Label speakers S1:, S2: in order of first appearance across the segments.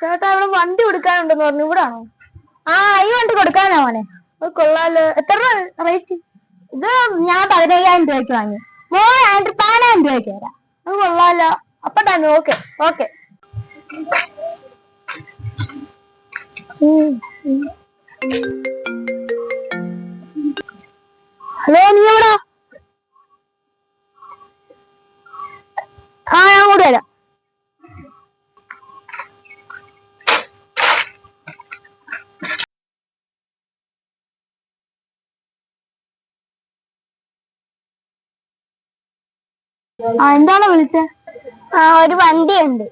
S1: ചേട്ടാ ഇവിടെ വണ്ടി കൊടുക്കാനുണ്ടെന്ന് പറഞ്ഞു. ഇവിടെ ആണോ?
S2: ആ ഈ വണ്ടി കൊടുക്കാനാ മോനെ.
S1: അത് കൊള്ളാല്. എത്ര റേറ്റ്?
S2: ഇത് ഞാൻ 15,000 രൂപയ്ക്ക് വാങ്ങി. 14,000 രൂപയ്ക്ക് തരാം.
S1: അത് കൊള്ളാല. അപ്പൊ തന്നെ ഓക്കെ ഓക്കെ. ഹലോ, നീ എവിടാ? ആ ഞാൻ കൂടെ വരാം. എന്താണോ വിളിച്ചേ?
S2: ഒരു വണ്ടിയുണ്ട്.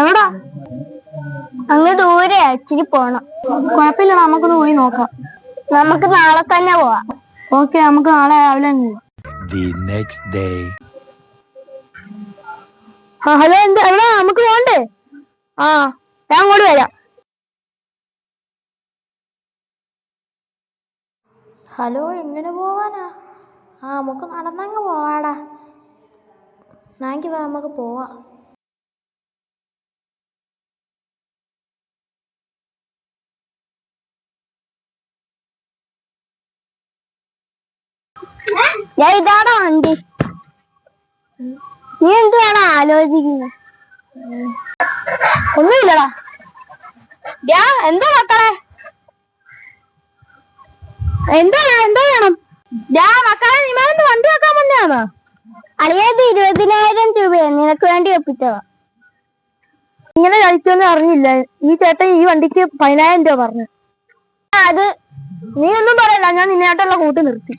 S1: എവിടാ?
S2: അങ്ങ് ദൂരെ ഇച്ചിരി പോണം.
S1: കുഴപ്പമില്ല, നമുക്കൊന്ന് പോയി നോക്കാം.
S2: നമുക്ക് നാളെ തന്നെ പോവാം.
S1: ഓക്കെ, നമുക്ക് നാളെ രാവിലെ പോവാം. ഹലോ, എവിടാ? നമുക്ക് പോണ്ടേ? ആ ഞാൻ അങ്ങോട്ട് വരാം.
S3: ഹലോ, എങ്ങനെ പോവാനാ? നമുക്ക് നടന്നങ്ങ് പോവാടാ. നാങ്കി വാ, നമുക്ക് പോവാം.
S2: ഇതാണോ വണ്ടി? നീ എന്തുവാണ് ആലോചിക്കുന്നത്?
S1: ഒന്നുമില്ലടാ. എന്താ മക്കളെ? എന്താ വേണം? മക്കളെ, നിമാനത്ത് വണ്ടി വെക്കാൻ മുന്നെയാണോ?
S2: അളിയത് 20,000 രൂപയാണ് നിനക്ക് വേണ്ടി ഒപ്പിച്ചതാ.
S1: ഇങ്ങനെ കഴിച്ചോന്ന് അറിഞ്ഞില്ല. ഈ ചേട്ടൻ ഈ വണ്ടിക്ക് 15,000 രൂപ പറഞ്ഞു.
S2: അത്
S1: നീ ഒന്നും പറയണ്ട, ഞാൻ നിന്നായിട്ടുള്ള കൂട്ട് നിർത്തി.